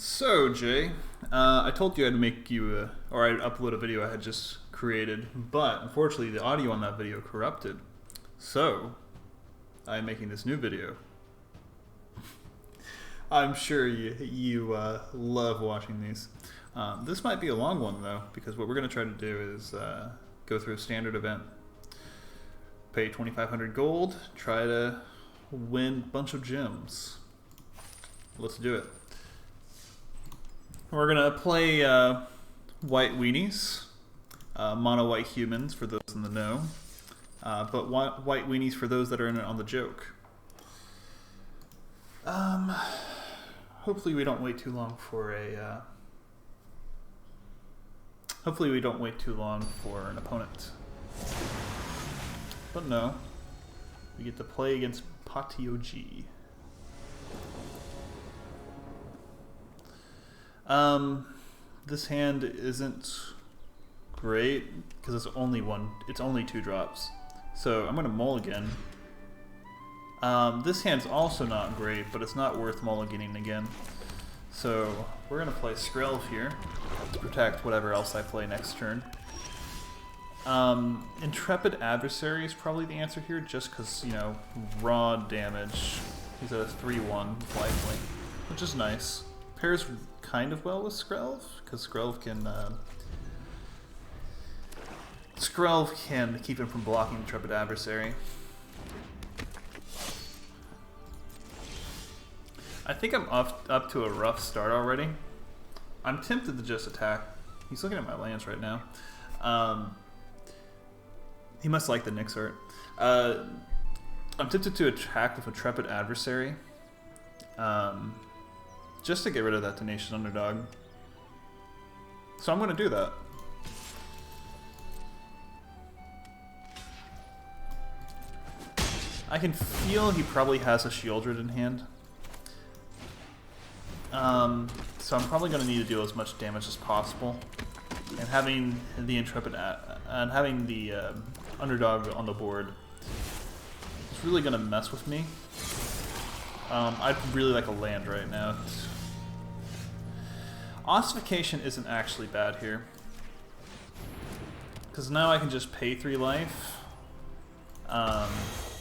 So, Jay, I told you I'd make you, or I'd upload a video I had just created, but unfortunately the audio on that video corrupted. So, I'm making this new video. I'm sure you love watching these. This might be a long one though, because what we're going to try to do is go through a standard event, pay 2,500 gold, try to win a bunch of gems. Let's do it. We're gonna play white weenies, mono white humans for those in the know, but white weenies for those that are in it on the joke. Hopefully we don't wait too long for a. Hopefully we don't wait too long for an opponent. But no, we get to play against MTG. This hand isn't great because it's only two drops. So I'm gonna mulligan. This hand's also not great, but it's not worth mulliganing again. So we're gonna play Skrelv here to protect whatever else I play next turn. Intrepid Adversary is probably the answer here, just because, you know, raw damage. He's at a 3/1 lifelink, which is nice. Pairs kind of well with Skrelv, because Skrelv can keep him from blocking Intrepid Adversary. I think I'm up to a rough start already. I'm tempted to just attack. He's looking at my lands right now. He must like the Nyx art. I'm tempted to attack with Intrepid Adversary. Just to get rid of that Tenacious Underdog. So I'm going to do that. I can feel he probably has a Shieldred in hand. So I'm probably going to need to deal as much damage as possible. And having the Intrepid and having the Underdog on the board is really going to mess with me. I'd really like a land right now. Ossification isn't actually bad here, because now I can just pay 3 life,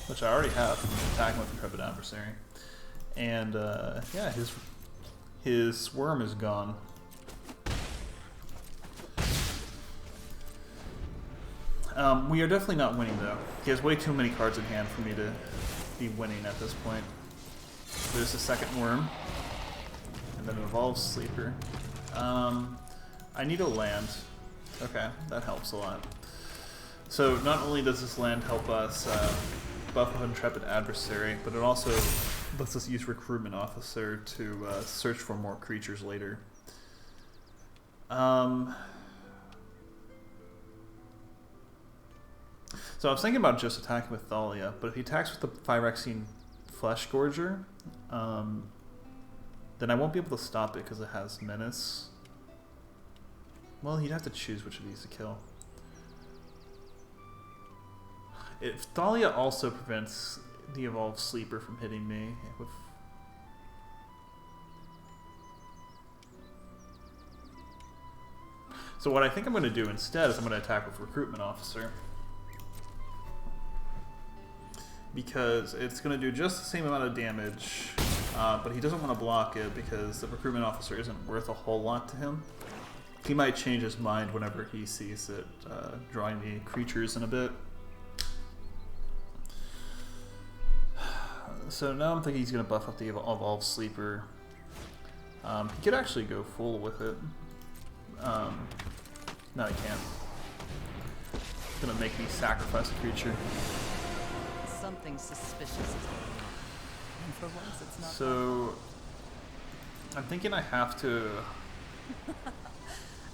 which I already have from attacking with Intrepid Adversary, and yeah, his worm is gone. We are definitely not winning though. He has way too many cards in hand for me to be winning at this point. There's a second worm, and then an Evolved Sleeper. I need a land. Okay, that helps a lot. So not only does this land help us buff with Intrepid Adversary, but it also lets us use Recruitment Officer to search for more creatures later. So I was thinking about just attacking with Thalia, but if he attacks with the Phyrexian Flesh Gorger, then I won't be able to stop it because it has Menace. Well, he'd have to choose which of these to kill. If Thalia also prevents the Evolved Sleeper from hitting me with... So what I think I'm going to do instead is I'm going to attack with Recruitment Officer. Because it's going to do just the same amount of damage, but he doesn't want to block it because the Recruitment Officer isn't worth a whole lot to him. He might change his mind whenever he sees it drawing the creatures in a bit. So now I'm thinking he's going to buff up the Evolved Sleeper. He could actually go full with it. No, he can't. He's going to make me sacrifice a creature. Something suspicious is going on. And for once it's not. So I'm thinking I have to.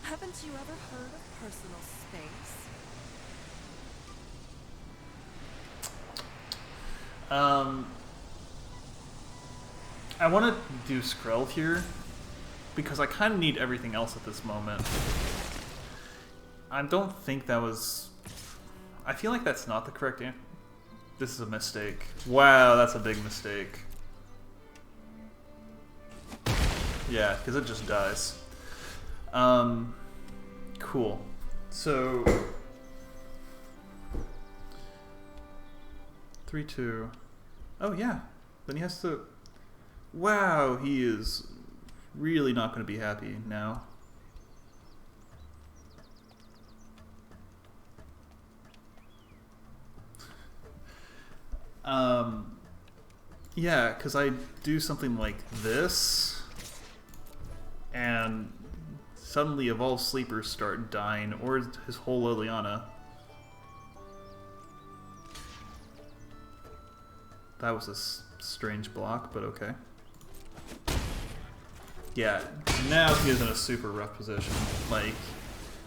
Haven't you ever heard of personal space? I want to do Skrelv here because I kind of need everything else at this moment. I don't think that was. I feel like that's not the correct answer. This is a mistake. Wow, that's a big mistake. Yeah, because it just dies. Cool. So 3-2. Oh yeah. Then he has to. Wow, he is really not going to be happy now. Yeah, because I do something like this, and suddenly Evolved Sleepers start dying, or his whole Liliana. That was a strange block, but okay. Yeah, now he is in a super rough position. Like,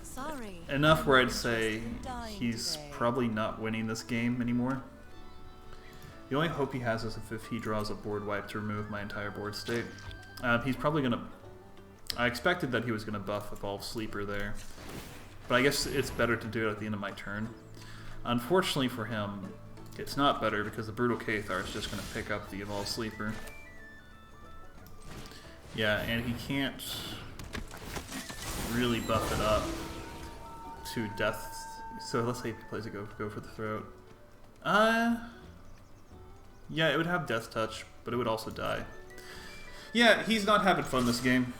Sorry, enough I'm where not I'd say interested in dying he's today. probably not winning this game anymore. The only hope he has is if he draws a board wipe to remove my entire board state. He's probably going to... I expected that he was going to buff Evolve Sleeper there, but I guess it's better to do it at the end of my turn. Unfortunately for him, it's not better because the Brutal Cathar is just going to pick up the Evolve Sleeper. Yeah, and he can't really buff it up to death. So let's say he plays a go for the throat. Yeah, it would have Death Touch, but it would also die. Yeah, he's not having fun this game.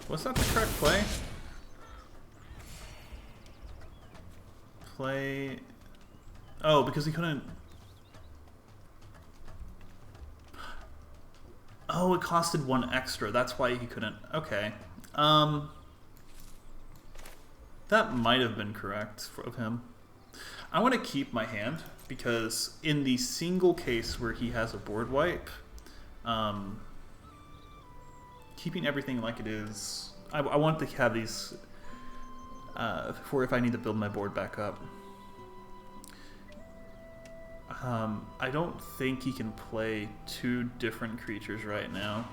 Was that the correct play? Play... Oh, because he couldn't... Oh, it costed 1 extra. That's why he couldn't... Okay. That might have been correct of him. I want to keep my hand, because in the single case where he has a board wipe, keeping everything like it is... I want to have these for if I need to build my board back up. I don't think he can play 2 different creatures right now.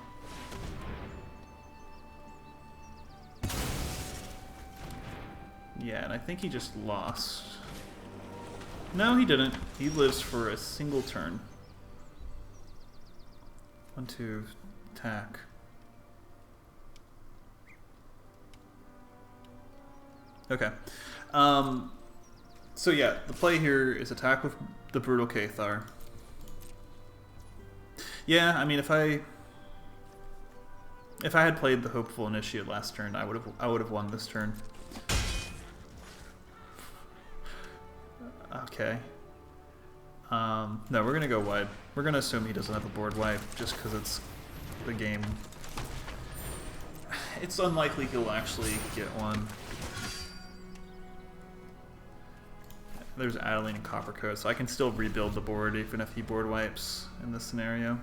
Yeah, and I think he just lost. No, he didn't. He lives for a single turn. 1, 2, attack. Okay. So yeah, the play here is attack with the Brutal Cathar. Yeah, I mean, if I had played the Hopeful Initiate last turn, I would have won this turn. Okay. No, we're gonna go wide. We're gonna assume he doesn't have a board wipe just because it's the game. It's unlikely he'll actually get one. There's Adeline and Coppercoat, so I can still rebuild the board even if he board wipes in this scenario.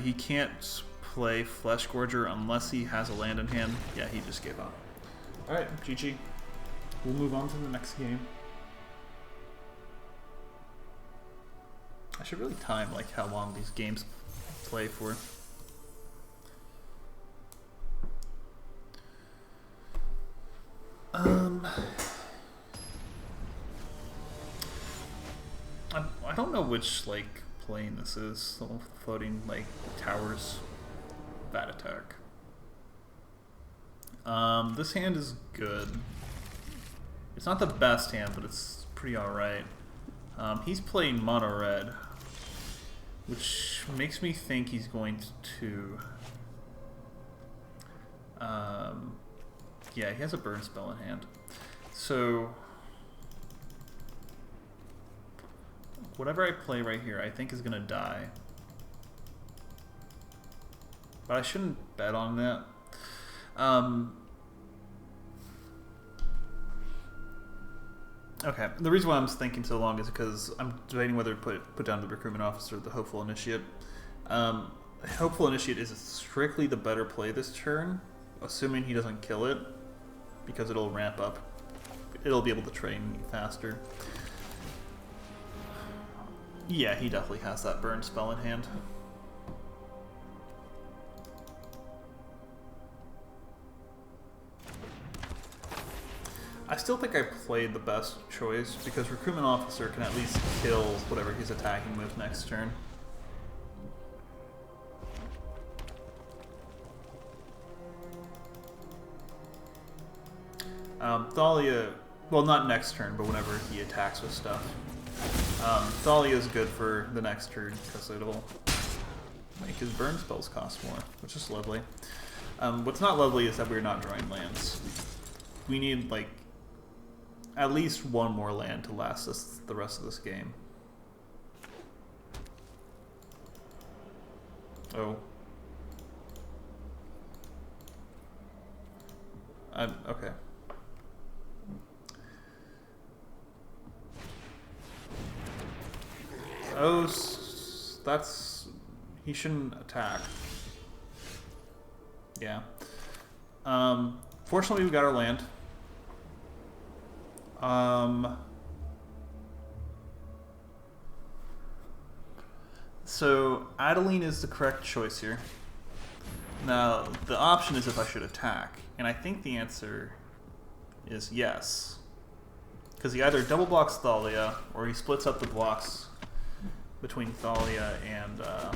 He can't play Flesh Gorger unless he has a land in hand. Yeah, he just gave up. Alright, GG. We'll move on to the next game. I should really time like how long these games play for. I don't know which like plane this is. The one with the floating like towers. Bat attack. This hand is good. It's not the best hand, but it's pretty alright. He's playing mono red, which makes me think he's going to yeah, he has a burn spell in hand. So whatever I play right here, I think is gonna die. But I shouldn't bet on that. Okay, the reason why I'm thinking so long is because I'm debating whether to put down the Recruitment Officer or the Hopeful Initiate. Hopeful Initiate is strictly the better play this turn, assuming he doesn't kill it, because it'll ramp up. It'll be able to train faster. Yeah, he definitely has that burn spell in hand. I still think I played the best choice because Recruitment Officer can at least kill whatever he's attacking with next turn. Thalia, well, not next turn, but whenever he attacks with stuff. Thalia is good for the next turn because it'll make his burn spells cost more, which is lovely. What's not lovely is that we're not drawing lands. We need, like, at least one more land to last us the rest of this game. Oh. Okay. Oh, that's... he shouldn't attack. Yeah. Fortunately, we got our land. So, Adeline is the correct choice here. Now, the option is if I should attack. And I think the answer is yes. Because he either double blocks Thalia, or he splits up the blocks between Thalia and the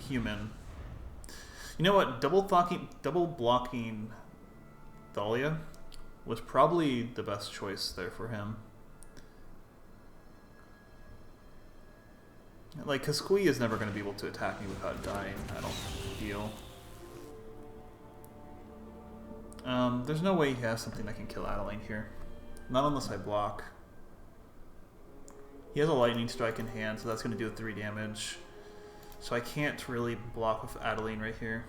human. You know what? Double blocking Thalia was probably the best choice there for him. Like, because Kui is never going to be able to attack me without dying, I don't feel. There's no way he has something that can kill Adeline here. Not unless I block. He has a lightning strike in hand, so that's going to do 3 damage. So I can't really block with Adeline right here.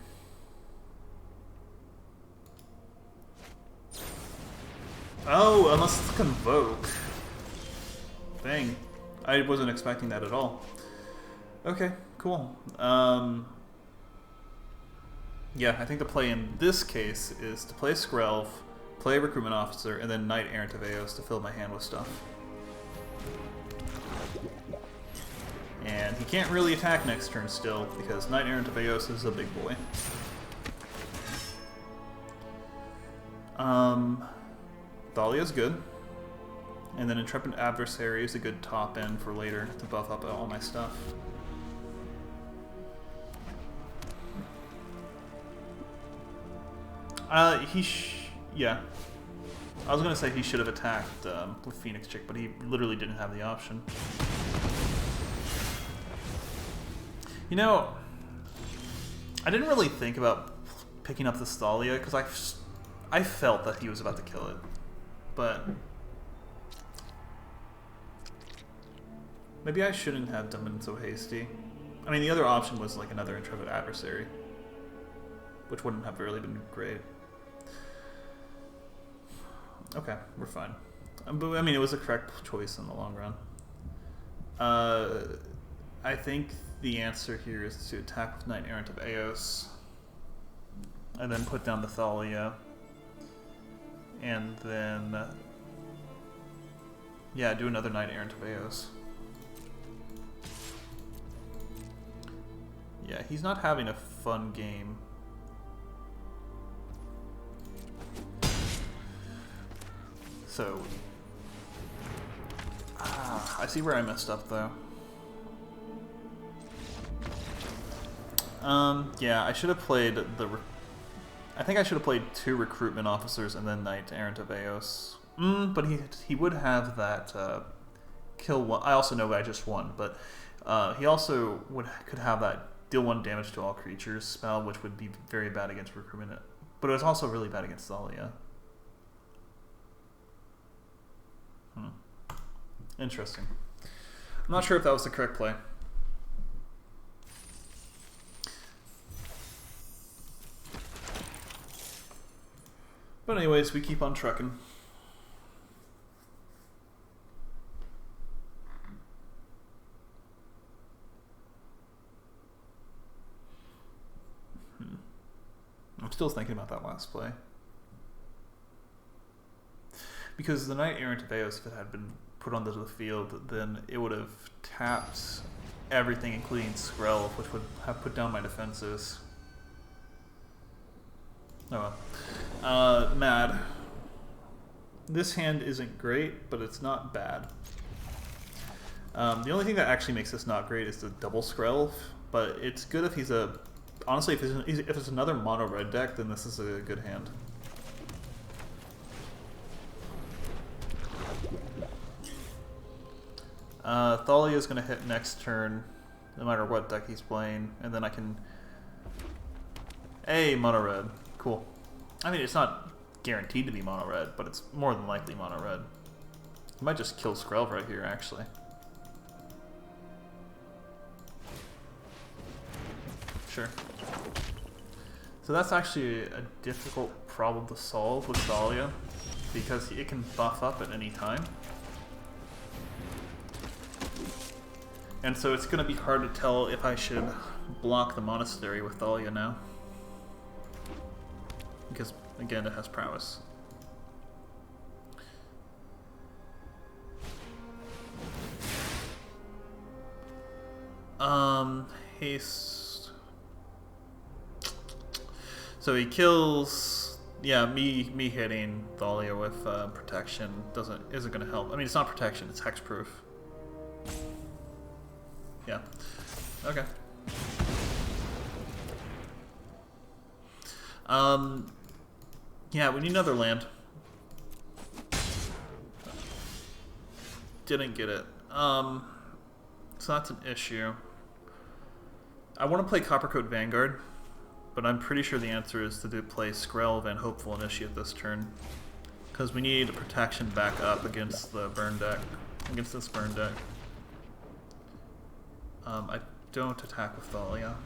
Oh, unless it's Convoke. Dang. I wasn't expecting that at all. Okay, cool. Yeah, I think the play in this case is to play Skrelv, play Recruitment Officer, and then Knight Errant of Eos to fill my hand with stuff. And he can't really attack next turn still, because Knight Errant of Eos is a big boy. Thalia's good. And then Intrepid Adversary is a good top end for later to buff up all my stuff. Yeah. I was gonna say he should have attacked with Phoenix Chick, but he literally didn't have the option. You know, I didn't really think about picking up the Thalia because I felt that he was about to kill it, but maybe I shouldn't have been so hasty. I mean, the other option was like another Intrepid Adversary, which wouldn't have really been great. Okay, we're fine. But I mean, it was a correct choice in the long run. I think the answer here is to attack with Knight Errant of Eos, and then put down the Thalia, and then yeah, do another Knight Errant of Eos. Yeah, he's not having a fun game. So, I see where I messed up though. Yeah, I should have played I think I should have played 2 Recruitment Officers and then Knight Errant of Eos. But he would have that kill one. I also know I just won, but he also could have that deal 1 damage to all creatures spell, which would be very bad against Recruitment. But it was also really bad against Thalia. Interesting. I'm not sure if that was the correct play. But anyways, we keep on trucking. I'm still thinking about that last play. Because the Knight Errant of Eos, if it had been put onto the field, then it would have tapped everything, including Skrelv, which would have put down my defenses. Oh well. Mad. This hand isn't great, but it's not bad. The only thing that actually makes this not great is the double Skrelv, but it's good if he's a... Honestly, if it's another mono red deck, then this is a good hand. Thalia is going to hit next turn, no matter what deck he's playing, and then I can... Hey, mono red. Cool. I mean, it's not guaranteed to be mono red, but it's more than likely mono red. I might just kill Skrelv right here, actually. Sure. So that's actually a difficult problem to solve with Thalia, because it can buff up at any time. And so it's going to be hard to tell if I should block the Monastery with Thalia now. Because, again, it has prowess. Haste. So he kills... Yeah, me hitting Thalia with protection isn't going to help. I mean, it's not protection, it's hexproof. Yeah. Okay. Yeah, we need another land. Didn't get it. So that's an issue. I want to play Coppercoat Vanguard, but I'm pretty sure the answer is to play Skrelv and Hopeful Initiate this turn. Because we need protection back up against the burn deck. Against this burn deck. I don't attack with Thalia.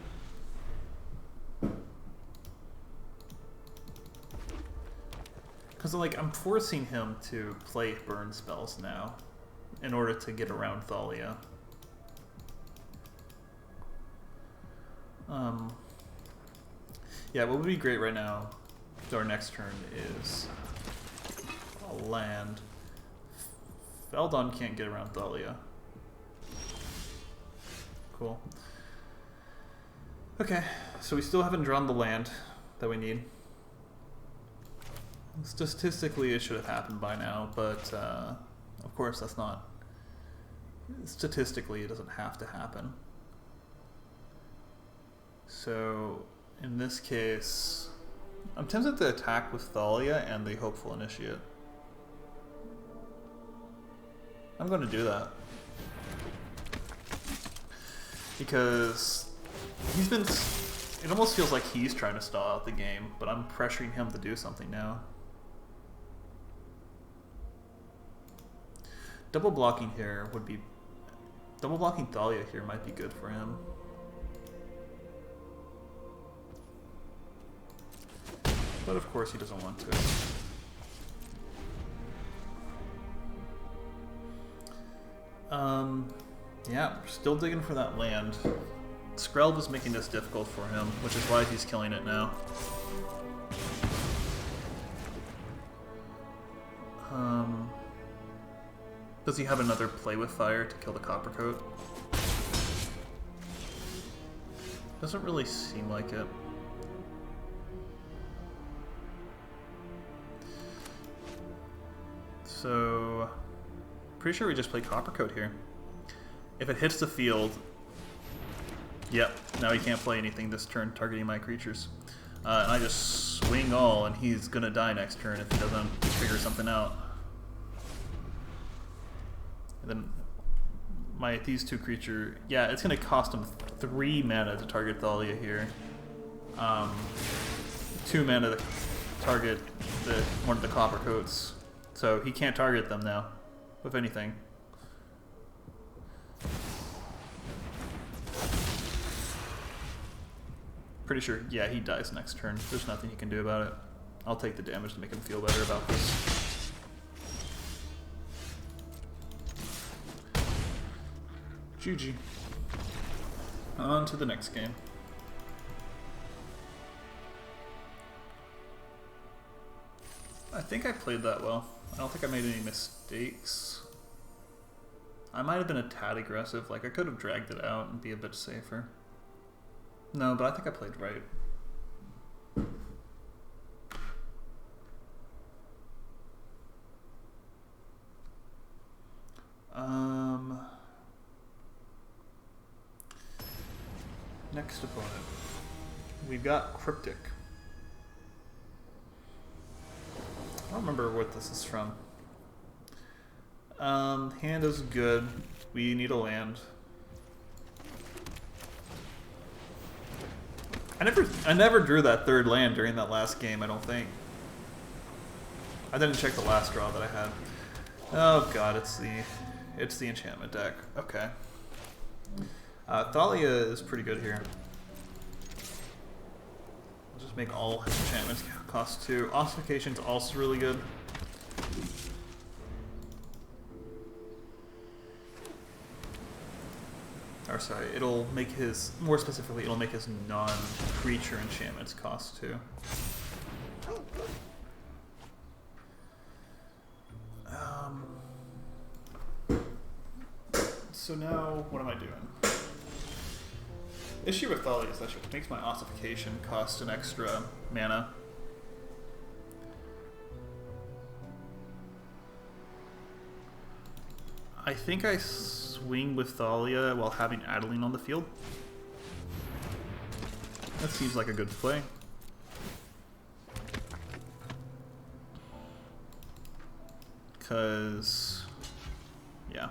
Because, like, I'm forcing him to play burn spells now in order to get around Thalia. Yeah, what would be great right now, our next turn, is a land. Feldon can't get around Thalia. Cool. Okay, so we still haven't drawn the land that we need. Statistically, it should have happened by now, but of course that's not... Statistically, it doesn't have to happen. So, in this case, I'm tempted to attack with Thalia and the Hopeful Initiate. I'm going to do that. Because he's been... It almost feels like he's trying to stall out the game, but I'm pressuring him to do something now. Double blocking here would be... Double blocking Thalia here might be good for him. But of course he doesn't want to. Yeah, still digging for that land. Skrelv is making this difficult for him, which is why he's killing it now. Does he have another play with fire to kill the Coppercoat? Doesn't really seem like it. So, pretty sure we just play Coppercoat here. If it hits the field, yep, now he can't play anything this turn targeting my creatures. And I just swing all, and he's gonna die next turn if he doesn't figure something out. And then these two creatures, yeah, it's gonna cost him 3 mana to target Thalia here. 2 mana to target one of the Coppercoats. So he can't target them now, with anything. Pretty sure, yeah, he dies next turn. There's nothing he can do about it. I'll take the damage to make him feel better about this. GG. On to the next game. I think I played that well. I don't think I made any mistakes. I might have been a tad aggressive. Like, I could have dragged it out and be a bit safer. No, but I think I played right. Next opponent. We've got Cryptic. I don't remember what this is from. Hand is good. We need a land. I never drew that third land during that last game, I don't think. I didn't check the last draw that I had. Oh god, it's the enchantment deck. Okay. Thalia is pretty good here. I'll just make all his enchantments cost 2. Ossification's also really good. Or sorry, it'll make his, more specifically, it'll make his non-creature enchantments cost 2. So now, what am I doing? Issue with Thalia is that it makes my ossification cost an extra mana. I think I swing with Thalia while having Adeline on the field. That seems like a good play. Because, yeah.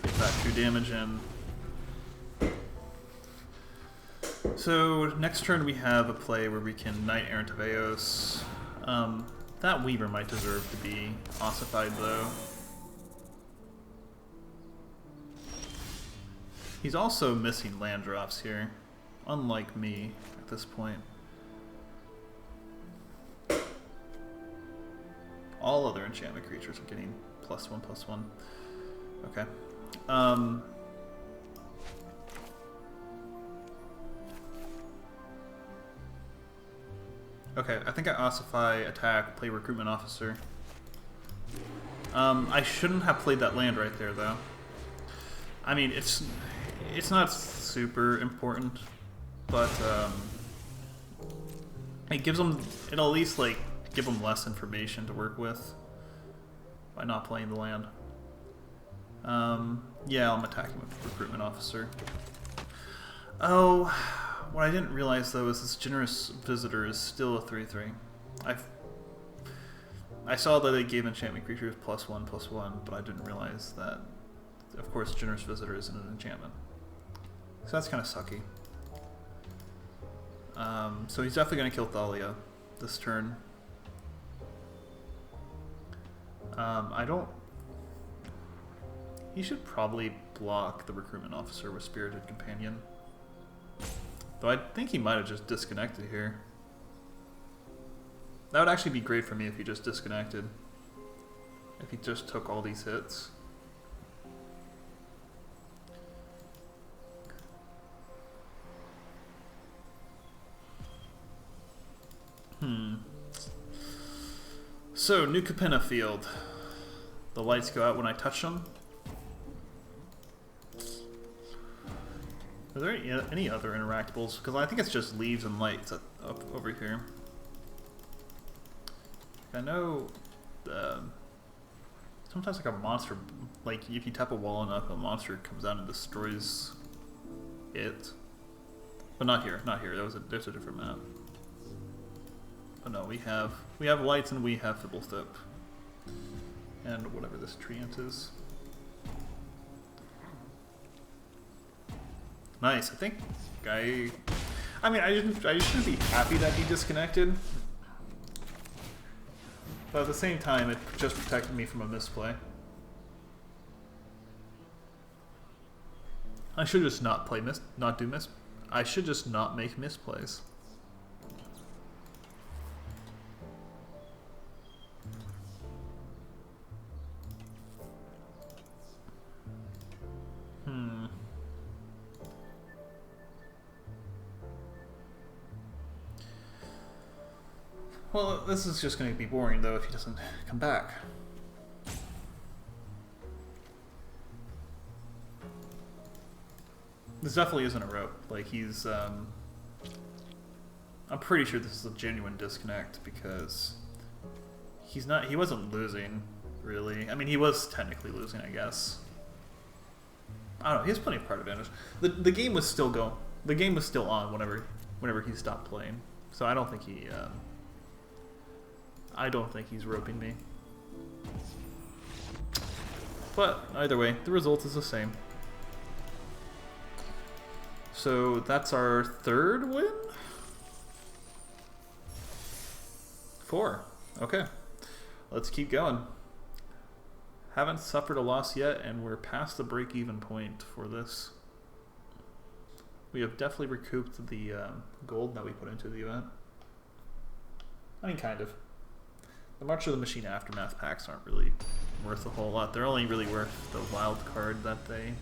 Get that 2 damage in. So, next turn we have a play where we can Knight Errant of Eos. That Weaver might deserve to be ossified though. He's also missing land drops here, unlike me at this point. All other enchantment creatures are getting +1/+1. Okay. Okay, I think I ossify, attack, play Recruitment Officer. I shouldn't have played that land right there, though. I mean, it's not super important, but it gives them, it'll at least like give them less information to work with by not playing the land. Yeah, I'm attacking with Recruitment Officer. Oh, what I didn't realize though is this Generous Visitor is still a 3/3. I saw that it gave enchantment creatures +1/+1, but I didn't realize that, of course, Generous Visitor isn't an enchantment. So that's kind of sucky. So he's definitely going to kill Thalia this turn. I don't... He should probably block the Recruitment Officer with Spirited Companion. Though I think he might have just disconnected here. That would actually be great for me if he just disconnected. If he just took all these hits. So, New Capenna Field. The lights go out when I touch them. Are there any other interactables? Because I think it's just leaves and lights up over here. I know sometimes like a monster, like if you tap a wall enough, a monster comes out and destroys it. But not here, not here. There's a different map. But no, we have lights and we have Fibblestep. And whatever this treant is. Nice, I think I mean I shouldn't be happy that he disconnected. But at the same time it just protected me from a misplay. I should just not play I should just not make misplays. Well, this is just going to be boring, though, if he doesn't come back. This definitely isn't a rope. Like, he's, I'm pretty sure this is a genuine disconnect, because he wasn't losing, really. I mean, he was technically losing, I guess. I don't know. He has plenty of card advantage. The game was still going. The game was still on whenever he stopped playing. So I don't think he. I don't think he's roping me. But either way, the result is the same. So that's our third win? 4. Okay. Let's keep going. Haven't suffered a loss yet, and we're past the break-even point for this. We have definitely recouped the gold that we put into the event. I mean, kind of. The March of the Machine Aftermath packs aren't really worth a whole lot. They're only really worth the wild card that they...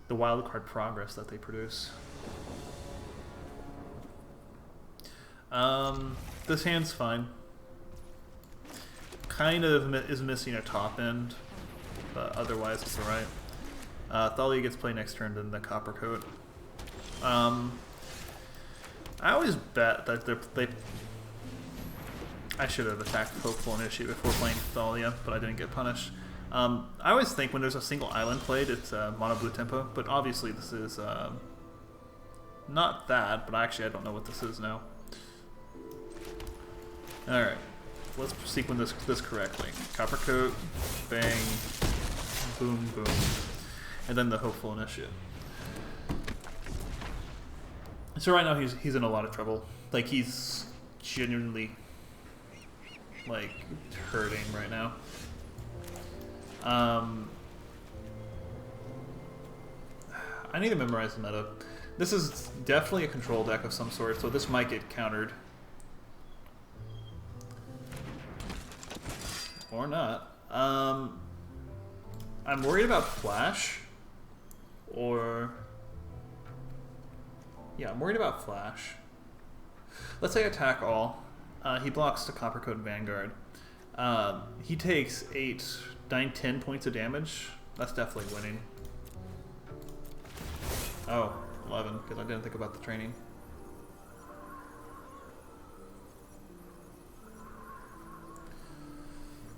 the wild card progress that they produce. This hand's fine. Kind of is missing a top end, but otherwise it's alright. Thalia gets played next turn, then the Copper Coat. I always bet that they... I should have attacked Hopeful Initiate before playing Thalia, but I didn't get punished. I always think when there's a single island played, it's mono blue tempo, but obviously this is not that, but actually I don't know what this is now. Alright, let's sequence this correctly. Copper Coat, bang, boom, boom, and then the Hopeful Initiate. So right now he's in a lot of trouble. Like, he's genuinely, like, hurting right now. I need to memorize the meta. This is definitely a control deck of some sort, so this might get countered. Or not. I'm worried about Flash. Or... yeah, I'm worried about Flash. Let's say attack all. He blocks the Copper Coat Vanguard. He takes 8, 9, 10 points of damage. That's definitely winning. Oh, 11, because I didn't think about the training.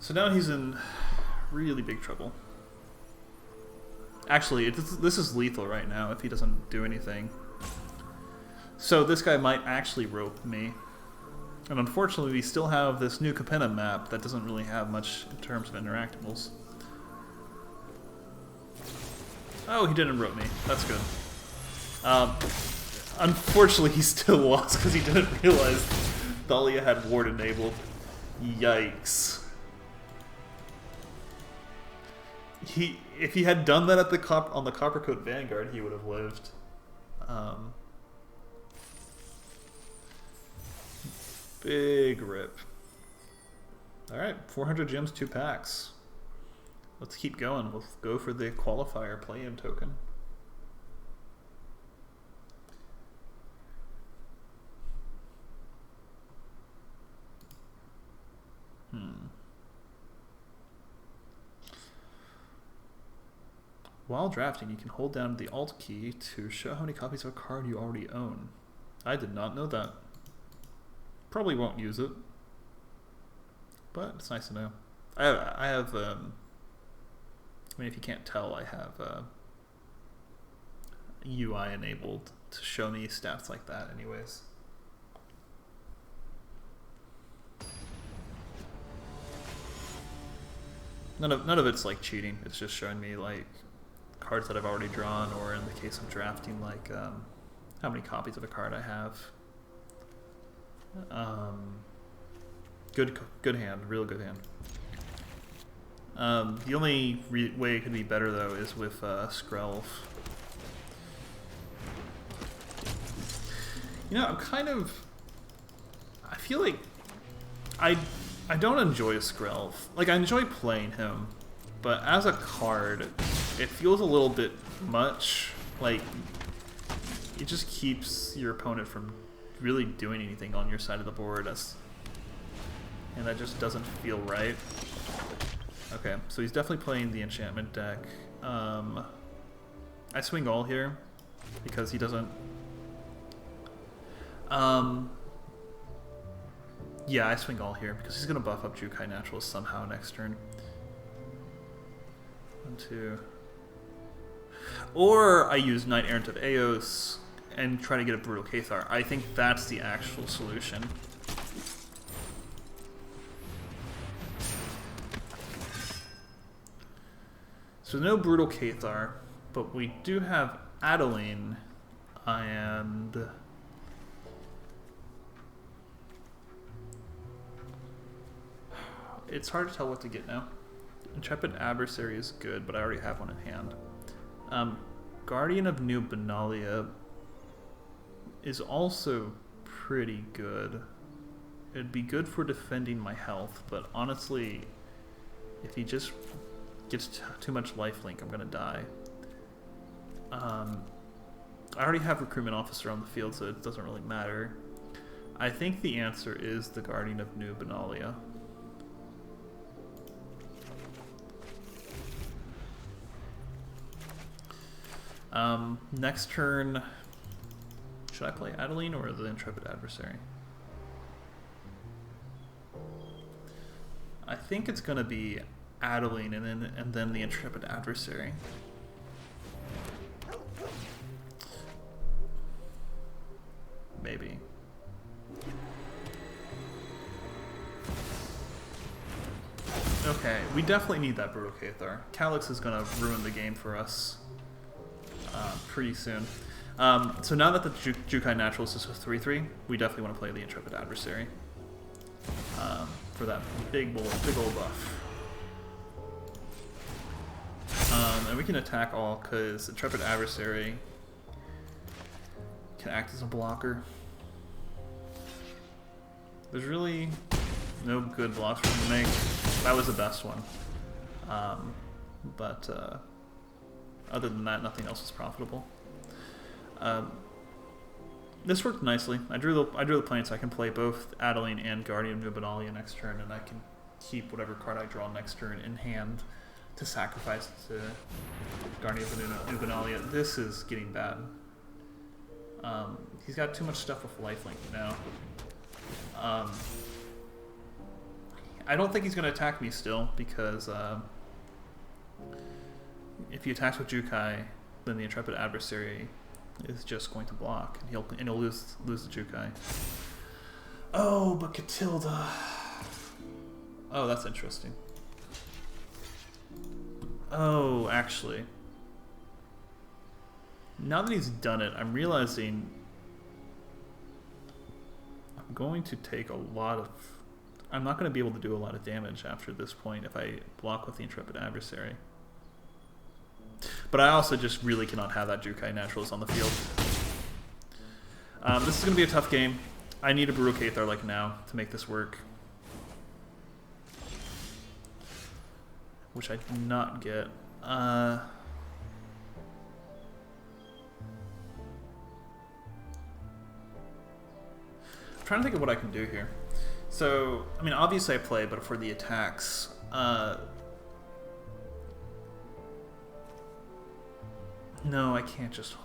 So now he's in really big trouble. Actually, this is lethal right now if he doesn't do anything. So this guy might actually rope me. And unfortunately, we still have this new Capenna map that doesn't really have much in terms of interactables. Oh, he didn't rope me. That's good. Unfortunately, he still lost because he didn't realize Thalia had ward enabled. Yikes. If he had done that at on the Copper Coat Vanguard, he would have lived. Big rip. Alright, 400 gems, 2 packs. Let's keep going. We'll go for the qualifier play-in token. While drafting, you can hold down the Alt key to show how many copies of a card you already own. I did not know that. Probably won't use it, but it's nice to know. I have I mean, if you can't tell, I have UI enabled to show me stats like that anyways. None of it's like cheating. It's just showing me like cards that I've already drawn, or in the case of drafting, like how many copies of a card I have. Good hand, real good hand. The only way it could be better though is with Skrelv. You know, I feel like I don't enjoy Skrelv. Like, I enjoy playing him, but as a card, it feels a little bit much. Like, it just keeps your opponent from really doing anything on your side of the board, and that just doesn't feel right. Okay, so he's definitely playing the enchantment deck. I swing all here because he doesn't. Yeah, I swing all here because he's gonna buff up Jukai Naturals somehow next turn. 1, 2. Or I use Knight Errant of Eos and try to get a Brutal Cathar. I think that's the actual solution. So no Brutal Cathar, but we do have Adeline and... It's hard to tell what to get now. Intrepid Adversary is good, but I already have one in hand. Guardian of New Benalia is also pretty good. It'd be good for defending my health, but honestly, if he just gets too much lifelink, I'm gonna die. I already have Recruitment Officer on the field, so it doesn't really matter. I think the answer is the Guardian of New Benalia. Next turn, should I play Adeline or the Intrepid Adversary? I think it's gonna be Adeline and then the Intrepid Adversary. Maybe. Okay, we definitely need that Brutal Cathar. Calyx is gonna ruin the game for us pretty soon. So now that the Jukai Naturalist is a 3/3, we definitely want to play the Intrepid Adversary for that big old buff. And we can attack all because Intrepid Adversary can act as a blocker. There's really no good blocks for him to make. That was the best one. But other than that, nothing else is profitable. This worked nicely. I drew the plane so I can play both Adeline and Guardian of New Benalia next turn, and I can keep whatever card I draw next turn in hand to sacrifice to Guardian of New Benalia. This is getting bad. He's got too much stuff with lifelink now. I don't think he's going to attack me still, because if he attacks with Jukai, then the Intrepid Adversary is just going to block, and he'll lose the Jukai. Oh, but Catilda. Oh, that's interesting. Oh, actually, now that he's done it, I'm realizing I'm going to take a lot of... I'm not going to be able to do a lot of damage after this point if I block with the Intrepid Adversary. But I also just really cannot have that Jukai Naturalist on the field. This is going to be a tough game. I need a Brutal Cathar like now to make this work. Which I did not get. I'm trying to think of what I can do here. So, I mean, obviously I play, but for the attacks, no, I can't just...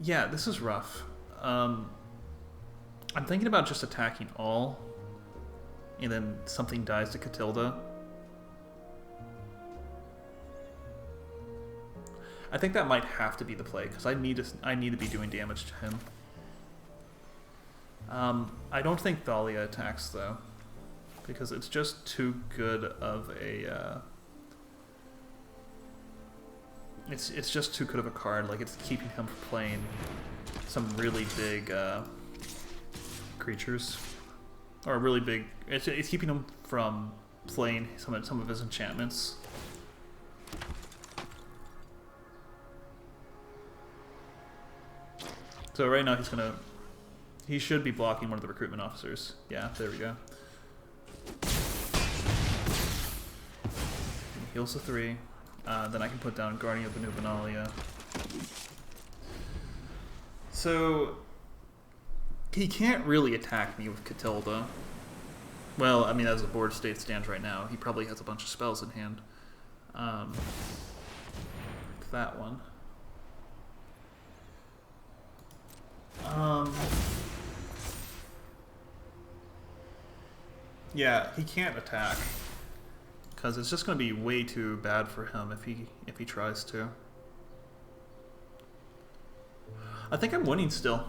Yeah, this is rough. I'm thinking about just attacking all, and then something dies to Catilda. I think that might have to be the play, because I need to be doing damage to him. I don't think Thalia attacks, though, because it's just too good of a... It's just too good of a card. Like, it's keeping him from playing some really big creatures, or really big. It's keeping him from playing some of his enchantments. So right now he should be blocking one of the recruitment officers. Yeah, there we go. Heals to 3. Then I can put down Guardian of the New Benalia. So he can't really attack me with Catilda. Well, I mean, as the board state stands right now, he probably has a bunch of spells in hand. That one. Yeah, he can't attack because it's just going to be way too bad for him if he tries to. I think I'm winning still.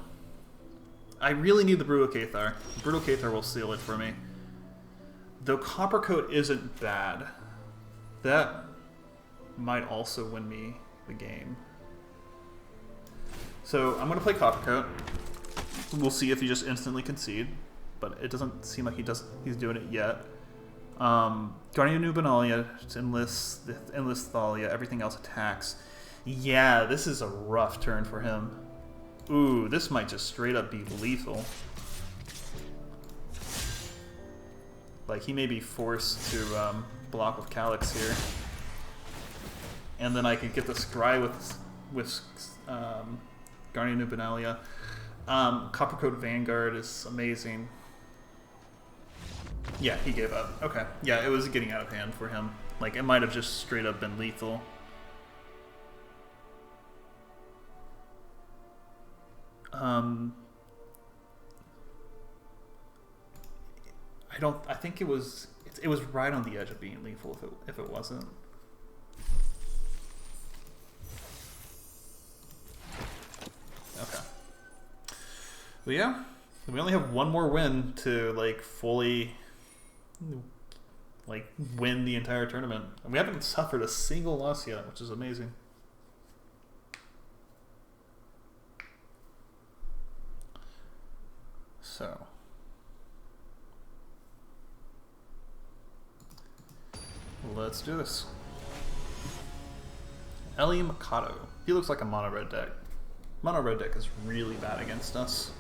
I really need the Brutal Cathar. Brutal Cathar will seal it for me. Though Copper Coat isn't bad, that might also win me the game. So I'm going to play Copper Coat. We'll see if he just instantly concede, but it doesn't seem like he's doing it yet. Guardian Nubenalia enlist Thalia, everything else attacks. Yeah, this is a rough turn for him. Ooh, this might just straight up be lethal. Like, he may be forced to block with Calyx here. And then I could get the Scry with Guardian Nubenalia. Coppercoat Vanguard is amazing. Yeah, he gave up. Okay. Yeah, it was getting out of hand for him. Like, it might have just straight up been lethal. I think it was right on the edge of being lethal if it wasn't. Okay. But yeah, we only have one more win to like fully like win the entire tournament. And we haven't suffered a single loss yet, which is amazing. So let's do this. Ellie Mikado. He looks like a mono red deck. Mono red deck is really bad against us.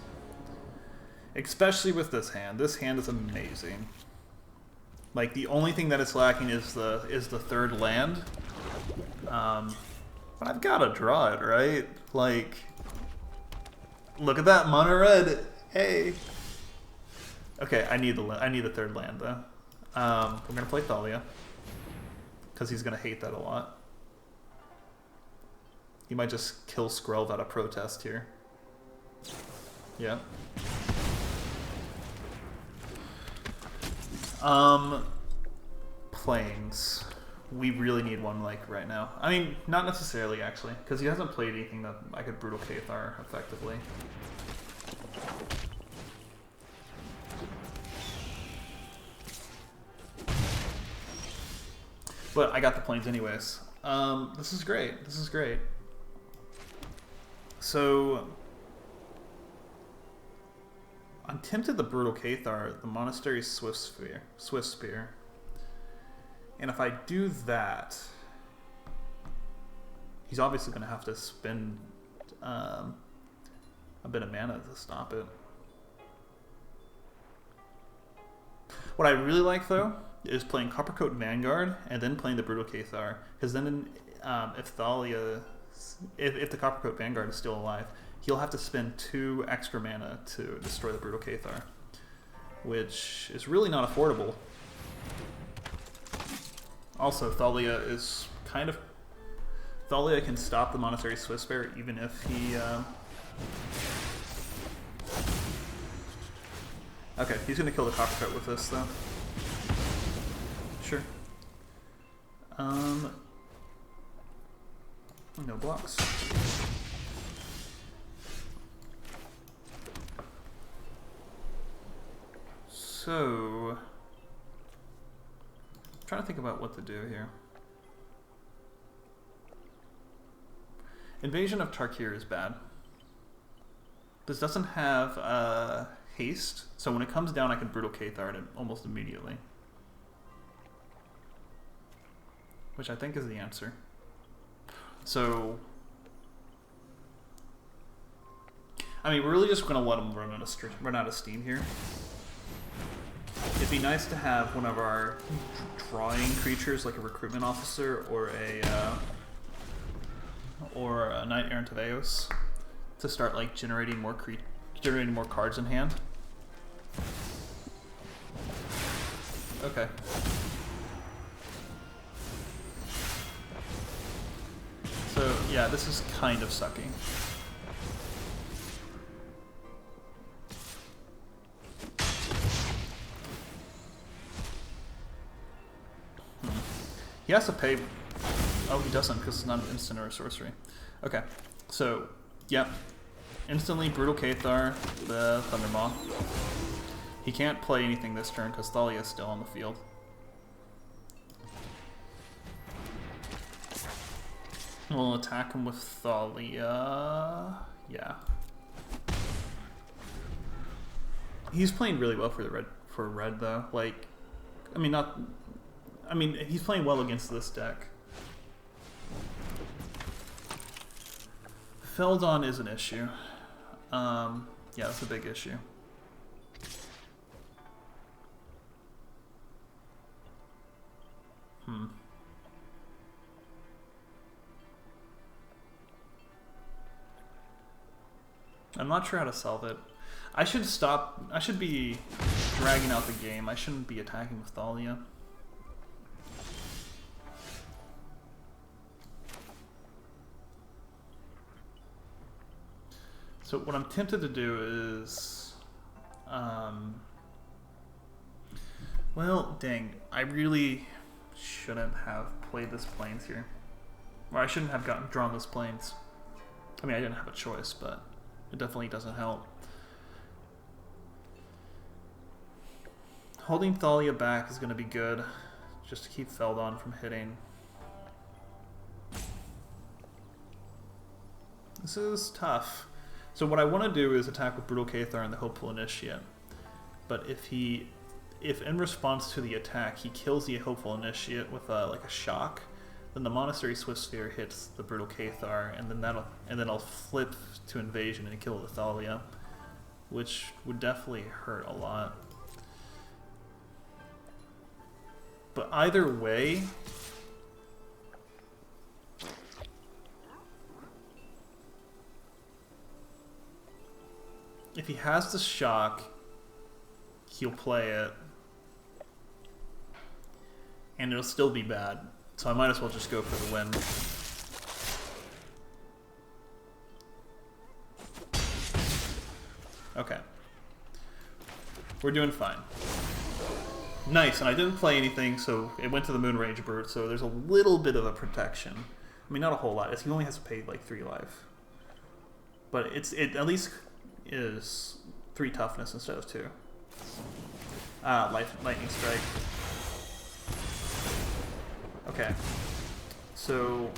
Especially with this hand. This hand is amazing. Like, the only thing that it's lacking is the third land. But I've gotta draw it, right? Like, look at that mono red. Hey. Okay, I need the third land though. We're gonna play Thalia because he's gonna hate that a lot. He might just kill Skrelv out of protest here. Yeah. Planes. We really need one like right now. I mean, not necessarily actually, because he hasn't played anything that I could Brutal Cathar effectively. But I got the planes anyways. This is great. This is great. So I'm tempted the Brutal Cathar, the Monastery Swift Spear. And if I do that, he's obviously going to have to spend a bit of mana to stop it. What I really like, though, is playing Coppercoat Vanguard and then playing the Brutal Cathar. Because then if the Coppercoat Vanguard is still alive, he'll have to spend 2 extra mana to destroy the Brutal Cathar, which is really not affordable. Also, Thalia is kind of... Thalia can stop the Monastery Swiftspear even if he... Okay, he's going to kill the Coppercoat with this, though. Sure. No blocks. So... I'm trying to think about what to do here. Invasion of Tarkir is bad. This doesn't have haste, so when it comes down I can Brutal Cathar it almost immediately. Which I think is the answer. So... I mean, we're really just going to let him run out of steam here. It'd be nice to have one of our drawing creatures, like a recruitment officer or a Knight Errant of Eos, to start like generating more cards in hand. Okay. So yeah, this is kind of sucking. He has to pay... Oh, he doesn't, because it's not an instant or a sorcery. Okay, so, yep. Instantly Brutal Cathar, the Thundermaw. He can't play anything this turn, because Thalia is still on the field. We'll attack him with Thalia... Yeah. He's playing really well for red though. Like, I mean, not... I mean, he's playing well against this deck. Feldon is an issue. Yeah, that's a big issue. I'm not sure how to solve it. I should stop. I should be dragging out the game. I shouldn't be attacking with Thalia. So what I'm tempted to do is, well, dang, I really shouldn't have played this Plains here. Or I shouldn't have drawn this Plains. I mean, I didn't have a choice, but it definitely doesn't help. Holding Thalia back is going to be good, just to keep Feldon from hitting. This is tough. So what I want to do is attack with Brutal Cathar and the Hopeful Initiate. But if in response to the attack he kills the Hopeful Initiate with like a shock, then the Monastery Swift Sphere hits the Brutal Cathar, and then I'll flip to Invasion and kill the Thalia, which would definitely hurt a lot. But either way, if he has the shock, he'll play it, and it'll still be bad. So I might as well just go for the win. Okay. We're doing fine. Nice, and I didn't play anything, so it went to the Moonrage Bird, so there's a little bit of a protection. I mean, not a whole lot. He only has to pay like 3 life. But it at least is 3 toughness instead of 2. Lightning Strike. Okay. So,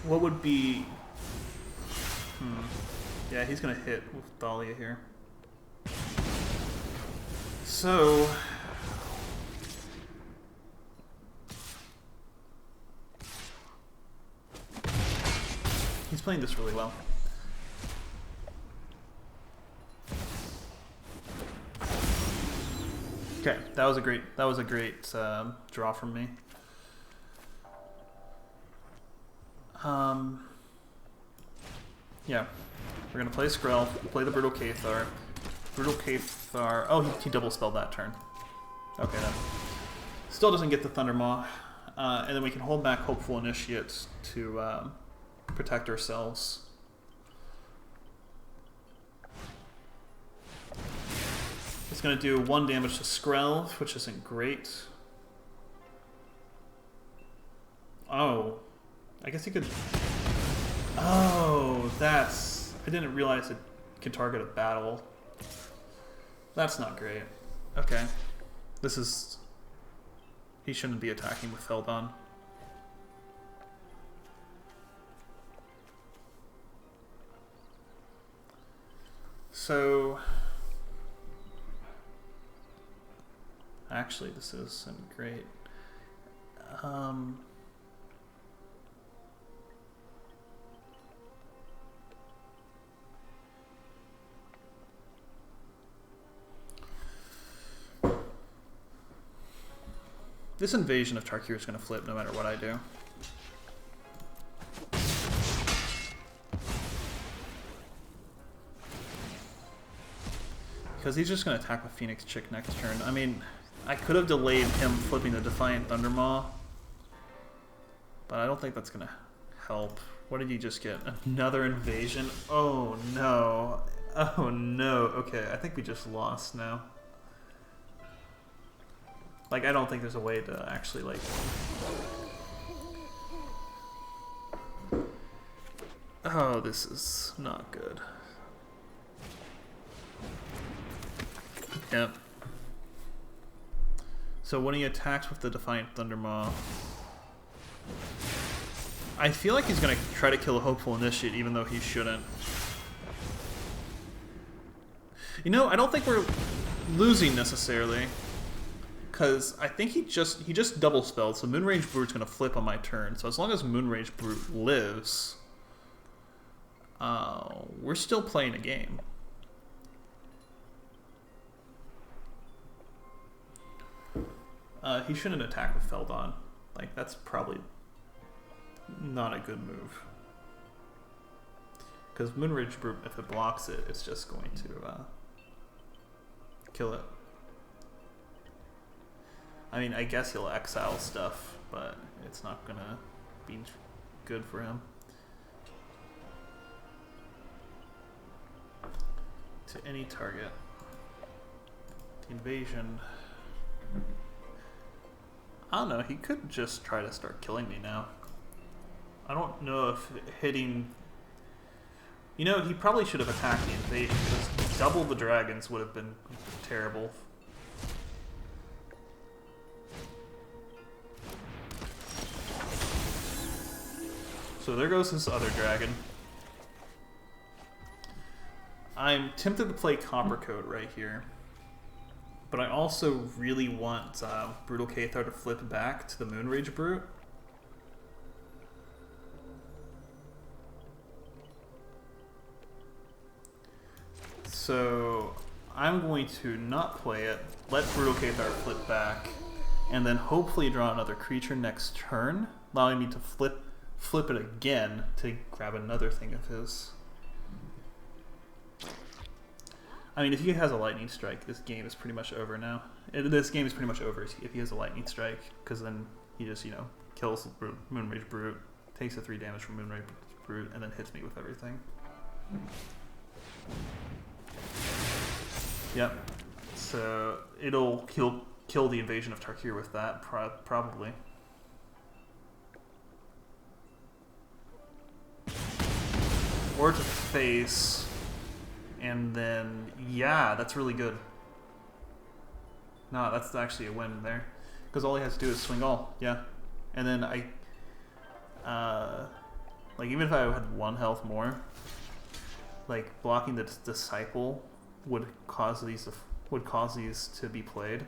what would be... Yeah, he's going to hit with Thalia here. So... he's playing this really well. Okay, that was a great draw from me. Yeah, we're gonna play Skrell, play the Brutal Cathar. Brutal Cathar. Oh, he double spelled that turn. Okay, then. Still doesn't get the Thundermaw, and then we can hold back Hopeful Initiates to protect ourselves. It's going to do 1 damage to Skrell, which isn't great. Oh. I guess he could... Oh, that's... I didn't realize it could target a battle. That's not great. Okay. This is... He shouldn't be attacking with Feldon. So... Actually, this isn't great. This Invasion of Tarkir is going to flip no matter what I do. Because he's just going to attack with Phoenix Chick next turn. I mean... I could have delayed him flipping the Defiant Thundermaw, but I don't think that's going to help. What did he just get? Another Invasion? Oh no. Oh no. Okay, I think we just lost now. Like, I don't think there's a way to actually, like, Oh, this is not good. Yep. So when he attacks with the Defiant Thundermaw, I feel like he's going to try to kill a Hopeful Initiate, even though he shouldn't. You know, I don't think we're losing necessarily, because I think he just double spelled, so Moonrage Brute's going to flip on my turn. So as long as Moonrage Brute lives, we're still playing a game. He shouldn't attack with Feldon. Like, that's probably not a good move. Because Moonrage Brute, if it blocks it, it's just going to kill it. I mean, I guess he'll exile stuff, but it's not going to be good for him. To any target. Invasion. I don't know, he could just try to start killing me now. I don't know if hitting... You know, he probably should have attacked the invasion, because double the dragons would have been terrible. So there goes this other dragon. I'm tempted to play Copper Coat right here. But I also really want Brutal Cathar to flip back to the Moonrage Brute. So I'm going to not play it, let Brutal Cathar flip back, and then hopefully draw another creature next turn, allowing me to flip it again to grab another thing of his. I mean, if he has a Lightning Strike, this game is pretty much over now. This game is pretty much over if he has a Lightning Strike, because then he just, you know, kills Moonrage Brute, takes the 3 damage from Moonrage Brute, and then hits me with everything. Yep. So he'll kill the Invasion of Tarkir with that, probably. Or to face... And then, yeah, that's really good. No, that's actually a win there. Because all he has to do is swing all, yeah. And then like even if I had 1 health more, like blocking the Disciple would cause these to be played.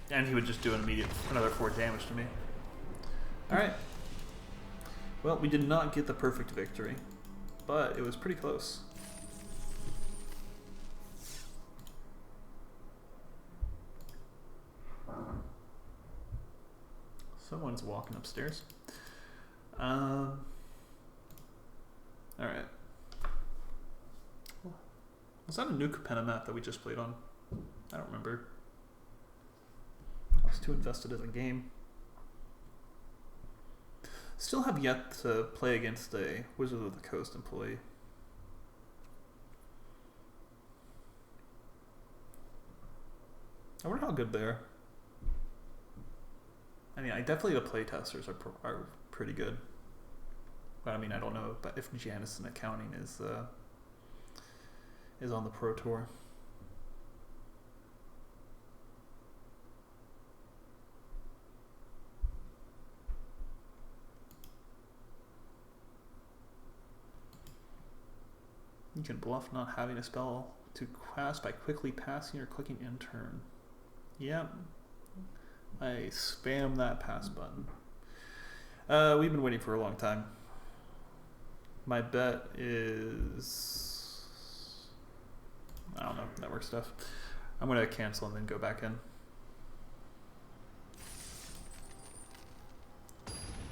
And he would just do another 4 damage to me. Alright. Well, we did not get the perfect victory, but it was pretty close. Someone's walking upstairs. Alright. Was that a new Capenna map that we just played on? I don't remember. I was too invested in the game. Still have yet to play against a Wizard of the Coast employee. I wonder how good they are. I mean, definitely the playtesters are pretty good. But I mean, I don't know if Janice in accounting is on the Pro Tour. You can bluff not having a spell to cast by quickly passing or clicking in turn. Yep. I spam that pass button. We've been waiting for a long time. My bet is... I don't know, network stuff. I'm going to cancel and then go back in.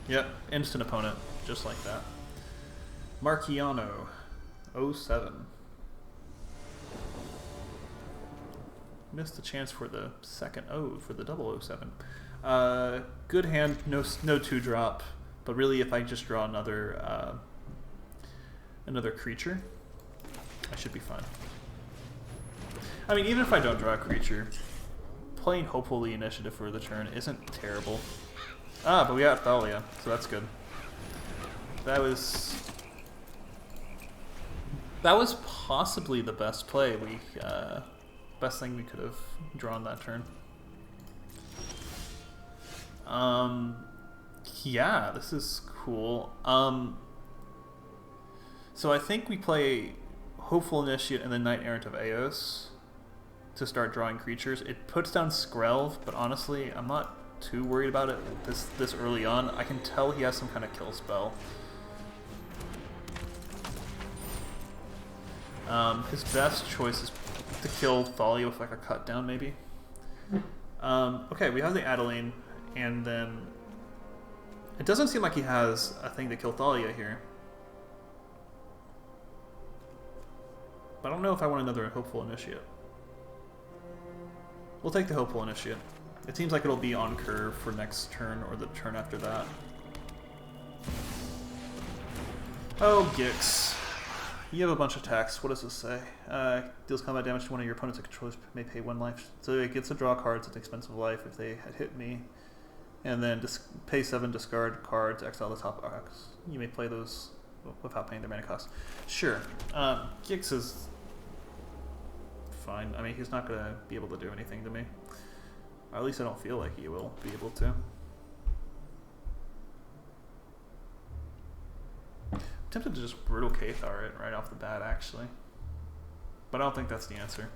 Yep, instant opponent, just like that. Marciano. 07. Missed the chance for the second for the double 07. Good hand, no 2-drop, but really if I just draw another creature, I should be fine. I mean, even if I don't draw a creature, playing Hopefully Initiative for the turn isn't terrible. Ah, but we got Thalia, so that's good. That was possibly the best play. Best thing we could have drawn that turn. Yeah, this is cool. So I think we play Hopeful Initiate and the Knight Errant of Eos to start drawing creatures. It puts down Skrelv, but honestly, I'm not too worried about it this early on. I can tell he has some kind of kill spell. His best choice is to kill Thalia with like a cut down, maybe. Okay, we have the Adeline, and then it doesn't seem like he has a thing to kill Thalia here. But I don't know if I want another Hopeful Initiate. We'll take the Hopeful Initiate. It seems like it'll be on curve for next turn or the turn after that. Oh, Gix. You have a bunch of attacks. What does this say? Deals combat damage to one of your opponents that controls may pay 1 life. So it gets to draw cards at an expensive life if they had hit me. And then pay 7, discard cards, exile the top X. You may play those without paying their mana cost. Sure. Gix is fine. I mean, he's not going to be able to do anything to me. Or at least I don't feel like he will be able to. I'm tempted to just Brutal Cathar it right off the bat, actually. But I don't think that's the answer.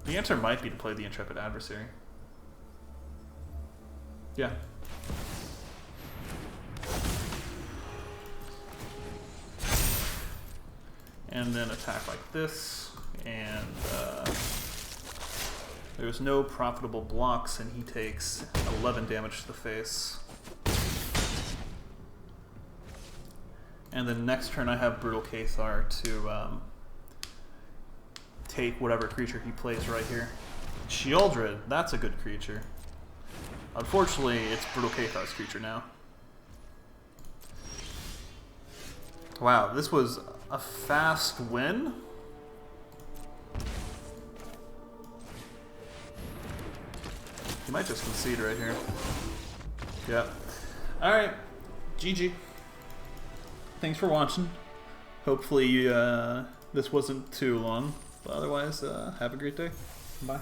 The answer might be to play the Intrepid Adversary. Yeah. And then attack like this, and there's no profitable blocks, and he takes 11 damage to the face. And then next turn I have Brutal Cathar to take whatever creature he plays right here. Sheoldred, that's a good creature. Unfortunately, it's Brutal Cathar's creature now. Wow, this was a fast win. He might just concede right here. Yep. Alright, GG. Thanks for watching. Hopefully this wasn't too long. But otherwise, have a great day. Bye.